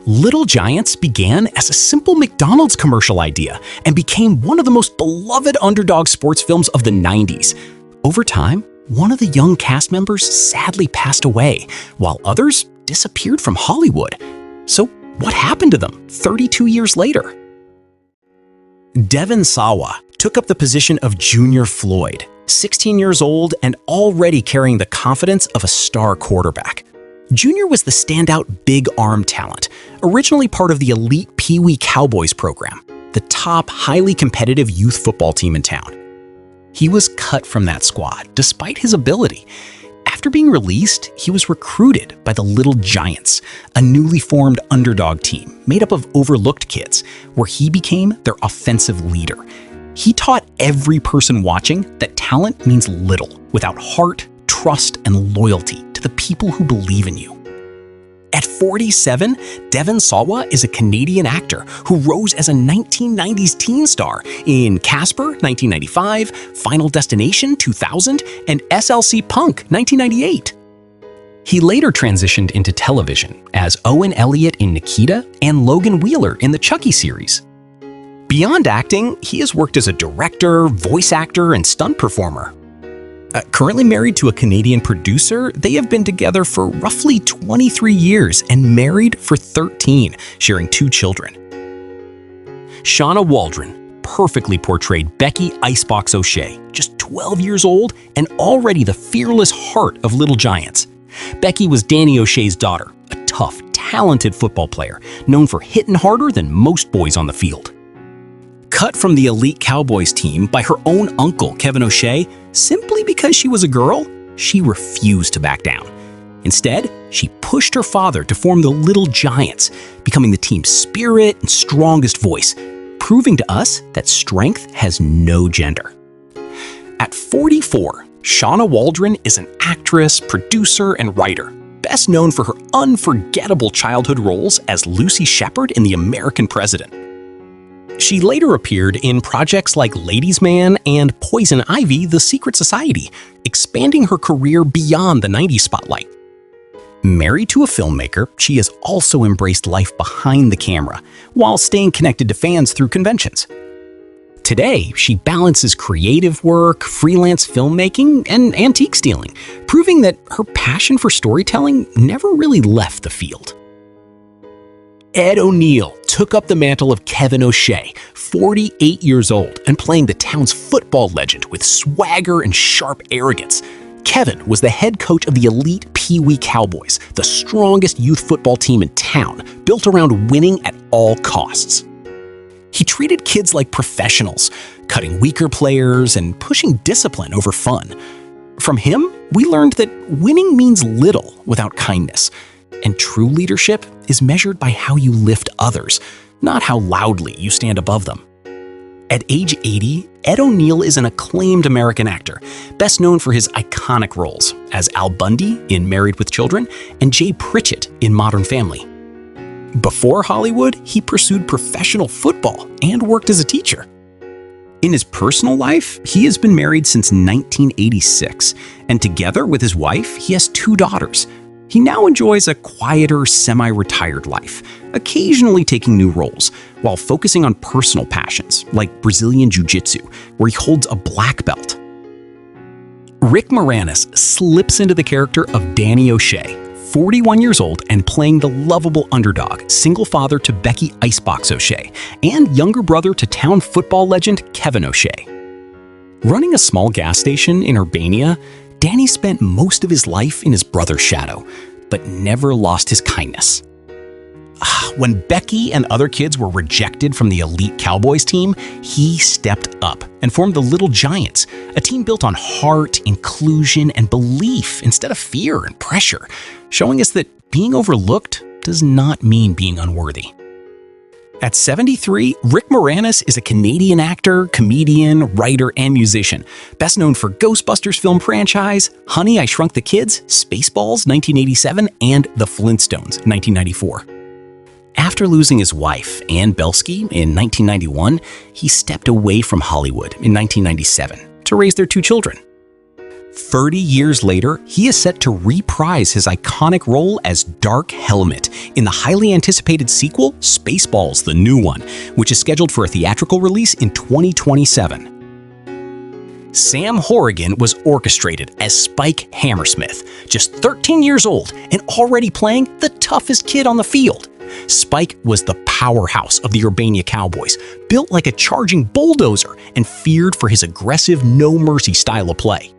Little Giants began as a simple McDonald's commercial idea and became one of the most beloved underdog sports films of the 90s. Over time, one of the young cast members sadly passed away, while others disappeared from Hollywood. So what happened to them 32 years later? Devon Sawa took up the position of Junior Floyd, 16 years old and already carrying the confidence of a star quarterback. Junior was the standout big arm talent, originally part of the elite Pee Wee Cowboys program, the top highly competitive youth football team in town. He was cut from that squad despite his ability. After being released, he was recruited by the Little Giants, a newly formed underdog team made up of overlooked kids, where he became their offensive leader. He taught every person watching that talent means little without heart, trust, and loyalty to the people who believe in you. At 47, Devon Sawa is a Canadian actor who rose as a 1990s teen star in Casper, 1995, Final Destination, 2000, and SLC Punk, 1998. He later transitioned into television as Owen Elliott in Nikita and Logan Wheeler in the Chucky series. Beyond acting, he has worked as a director, voice actor, and stunt performer. Currently married to a Canadian producer, they have been together for roughly 23 years and married for 13, sharing 2 children. Shauna Waldron perfectly portrayed Becky Icebox O'Shea, just 12 years old and already the fearless heart of Little Giants. Becky was Danny O'Shea's daughter, a tough, talented football player, known for hitting harder than most boys on the field. Cut from the elite Cowboys team by her own uncle, Kevin O'Shea, simply because she was a girl, she refused to back down. Instead, she pushed her father to form the Little Giants, becoming the team's spirit and strongest voice, proving to us that strength has no gender. At 44, Shauna Waldron is an actress, producer, and writer, best known for her unforgettable childhood roles as Lucy Shepherd in The American President. She later appeared in projects like Ladies' Man and Poison Ivy: The Secret Society, expanding her career beyond the 90s spotlight. Married to a filmmaker, she has also embraced life behind the camera, while staying connected to fans through conventions. Today, she balances creative work, freelance filmmaking, and antique stealing, proving that her passion for storytelling never really left the field. Ed O'Neill took up the mantle of Kevin O'Shea, 48 years old and playing the town's football legend with swagger and sharp arrogance. Kevin was the head coach of the elite Pee Wee Cowboys, the strongest youth football team in town, built around winning at all costs. He treated kids like professionals, cutting weaker players and pushing discipline over fun. From him, we learned that winning means little without kindness. And true leadership is measured by how you lift others, not how loudly you stand above them. At age 80, Ed O'Neill is an acclaimed American actor, best known for his iconic roles as Al Bundy in Married with Children and Jay Pritchett in Modern Family. Before Hollywood, he pursued professional football and worked as a teacher. In his personal life, he has been married since 1986, and together with his wife, he has 2 daughters. He now enjoys a quieter, semi-retired life, occasionally taking new roles, while focusing on personal passions like Brazilian Jiu-Jitsu, where he holds a black belt. Rick Moranis slips into the character of Danny O'Shea, 41 years old and playing the lovable underdog, single father to Becky Icebox O'Shea, and younger brother to town football legend Kevin O'Shea. Running a small gas station in Urbania, Danny spent most of his life in his brother's shadow, but never lost his kindness. When Becky and other kids were rejected from the elite Cowboys team, he stepped up and formed the Little Giants, a team built on heart, inclusion, and belief instead of fear and pressure, showing us that being overlooked does not mean being unworthy. At 73, Rick Moranis is a Canadian actor, comedian, writer, and musician, best known for Ghostbusters film franchise, Honey, I Shrunk the Kids, Spaceballs 1987, and The Flintstones 1994. After losing his wife, Ann Belsky, in 1991, he stepped away from Hollywood in 1997 to raise their 2 children. 30 years later, he is set to reprise his iconic role as Dark Helmet in the highly anticipated sequel, Spaceballs: The New One, which is scheduled for a theatrical release in 2027. Sam Horrigan was orchestrated as Spike Hammersmith, just 13 years old and already playing the toughest kid on the field. Spike was the powerhouse of the Urbana Cowboys, built like a charging bulldozer and feared for his aggressive, no-mercy style of play.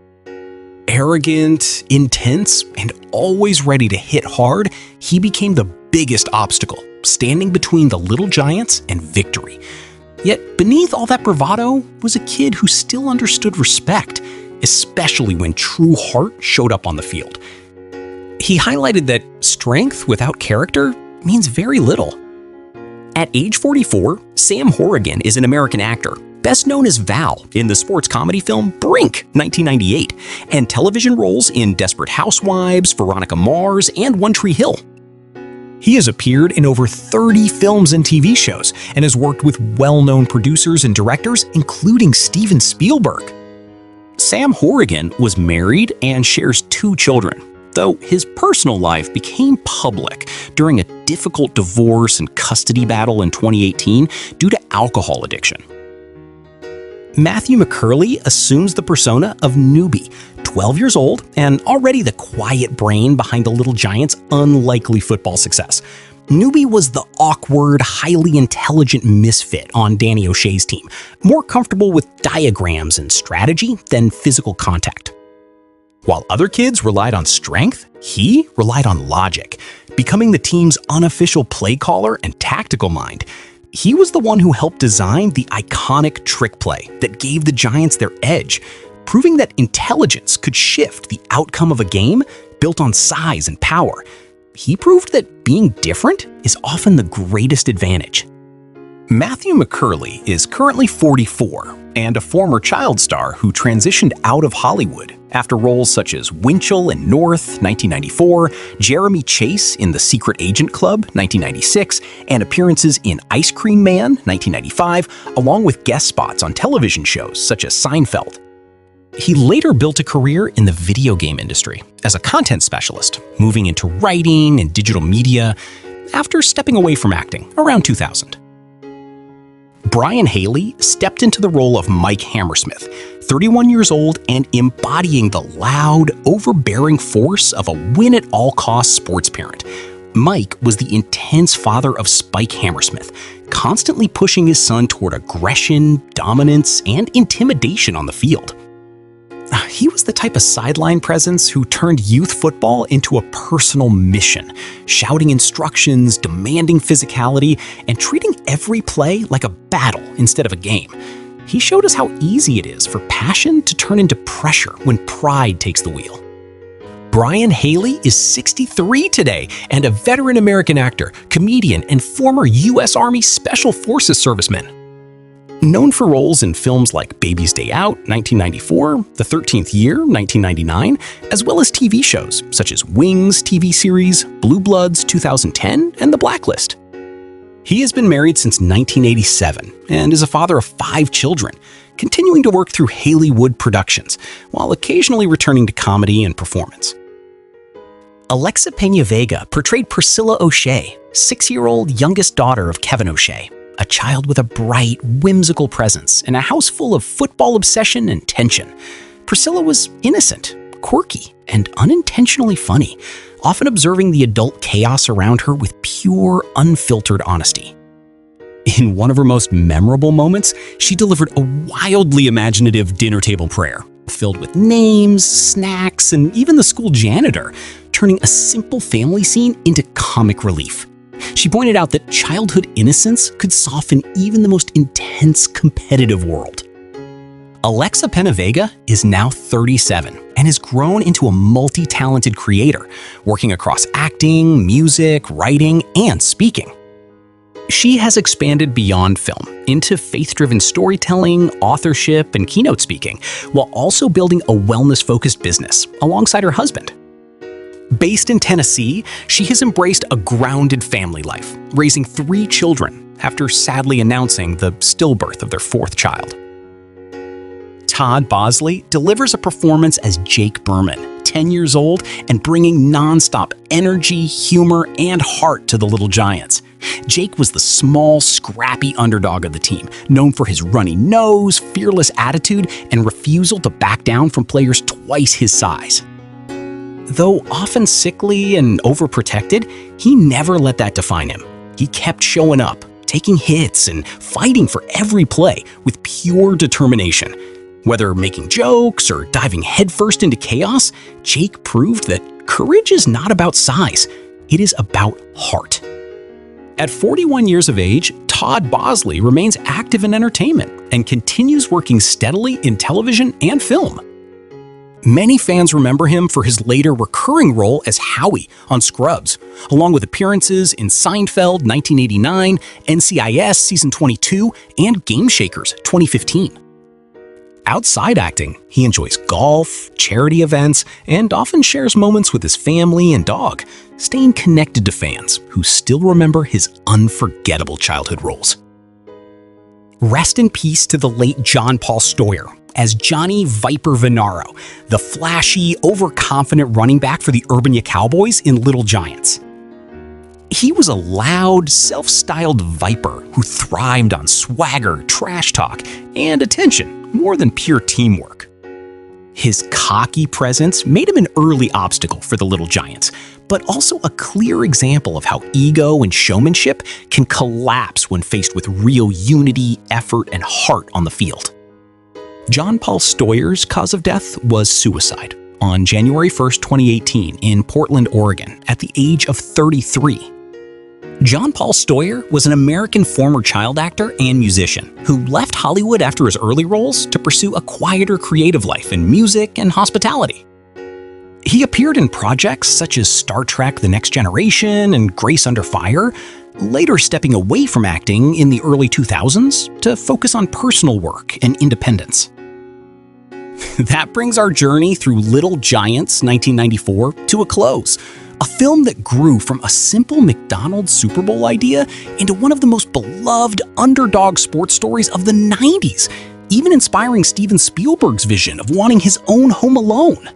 Arrogant, intense, and always ready to hit hard, he became the biggest obstacle, standing between the Little Giants and victory. Yet beneath all that bravado was a kid who still understood respect, especially when true heart showed up on the field. He highlighted that strength without character means very little. At age 44, Sam Horrigan is an American actor, best known as Val in the sports comedy film Brink, 1998, and television roles in Desperate Housewives, Veronica Mars, and One Tree Hill. He has appeared in over 30 films and TV shows and has worked with well-known producers and directors, including Steven Spielberg. Sam Horrigan was married and shares 2 children, though his personal life became public during a difficult divorce and custody battle in 2018 due to alcohol addiction. Matthew McCurley assumes the persona of Nubie, 12 years old and already the quiet brain behind the Little Giants' unlikely football success. Nubie was the awkward, highly intelligent misfit on Danny O'Shea's team, more comfortable with diagrams and strategy than physical contact. While other kids relied on strength, he relied on logic, becoming the team's unofficial play caller and tactical mind. He was the one who helped design the iconic trick play that gave the Giants their edge, proving that intelligence could shift the outcome of a game built on size and power. He proved that being different is often the greatest advantage. Matthew McCurley is currently 44 and a former child star who transitioned out of Hollywood after roles such as Winchell in North, 1994, Jeremy Chase in The Secret Agent Club, 1996, and appearances in Ice Cream Man, 1995, along with guest spots on television shows such as Seinfeld. He later built a career in the video game industry as a content specialist, moving into writing and digital media after stepping away from acting around 2000. Brian Haley stepped into the role of Mike Hammersmith, 31 years old and embodying the loud, overbearing force of a win-at-all-costs sports parent. Mike was the intense father of Spike Hammersmith, constantly pushing his son toward aggression, dominance, and intimidation on the field. He was the type of sideline presence who turned youth football into a personal mission, shouting instructions, demanding physicality, and treating every play like a battle instead of a game. He showed us how easy it is for passion to turn into pressure when pride takes the wheel. Brian Haley is 63 today and a veteran American actor, comedian, and former U.S. Army Special Forces serviceman. Known for roles in films like Baby's Day Out, 1994, The 13th Year, 1999, as well as TV shows such as Wings TV series, Blue Bloods, 2010, and The Blacklist. He has been married since 1987 and is a father of 5 children, continuing to work through Haley Wood Productions while occasionally returning to comedy and performance. Alexa PenaVega portrayed Priscilla O'Shea, 6-year-old youngest daughter of Kevin O'Shea, a child with a bright, whimsical presence and a house full of football obsession and tension. Priscilla was innocent, quirky, and unintentionally funny, often observing the adult chaos around her with pure, unfiltered honesty. In one of her most memorable moments, she delivered a wildly imaginative dinner table prayer, filled with names, snacks, and even the school janitor, turning a simple family scene into comic relief. She pointed out that childhood innocence could soften even the most intense competitive world. Alexa PenaVega is now 37 and has grown into a multi-talented creator, working across acting, music, writing, and speaking. She has expanded beyond film into faith-driven storytelling, authorship, and keynote speaking, while also building a wellness-focused business alongside her husband. Based in Tennessee, she has embraced a grounded family life, raising 3 children after sadly announcing the stillbirth of their 4th child. Todd Bosley delivers a performance as Jake Berman, 10 years old and bringing nonstop energy, humor, and heart to the Little Giants. Jake was the small, scrappy underdog of the team, known for his runny nose, fearless attitude, and refusal to back down from players twice his size. Though often sickly and overprotected, he never let that define him. He kept showing up, taking hits, and fighting for every play with pure determination. Whether making jokes or diving headfirst into chaos, Jake proved that courage is not about size, it is about heart. At 41 years of age, Todd Bosley remains active in entertainment and continues working steadily in television and film. Many fans remember him for his later recurring role as Howie on Scrubs, along with appearances in Seinfeld 1989, NCIS Season 22, and Game Shakers 2015. Outside acting, he enjoys golf, charity events, and often shares moments with his family and dog, staying connected to fans who still remember his unforgettable childhood roles. Rest in peace to the late John Paul Steuer as Johnny Viper Vennaro, the flashy, overconfident running back for the Urbana Cowboys in Little Giants. He was a loud, self-styled Viper who thrived on swagger, trash talk, and attention more than pure teamwork. His cocky presence made him an early obstacle for the Little Giants, but also a clear example of how ego and showmanship can collapse when faced with real unity, effort, and heart on the field. John Paul Steuer's cause of death was suicide on January 1st, 2018 in Portland, Oregon, at the age of 33. John Paul Steuer was an American former child actor and musician who left Hollywood after his early roles to pursue a quieter creative life in music and hospitality. He appeared in projects such as Star Trek: The Next Generation and Grace Under Fire, later stepping away from acting in the early 2000s to focus on personal work and independence. That brings our journey through Little Giants 1994 to a close. A film that grew from a simple McDonald's Super Bowl idea into one of the most beloved underdog sports stories of the 90s, even inspiring Steven Spielberg's vision of wanting his own Home Alone.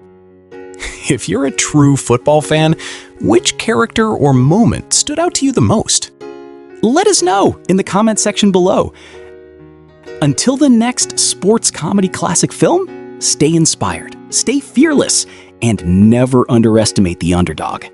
If you're a true football fan, which character or moment stood out to you the most? Let us know in the comment section below. Until the next sports comedy classic film, stay inspired, stay fearless, and never underestimate the underdog.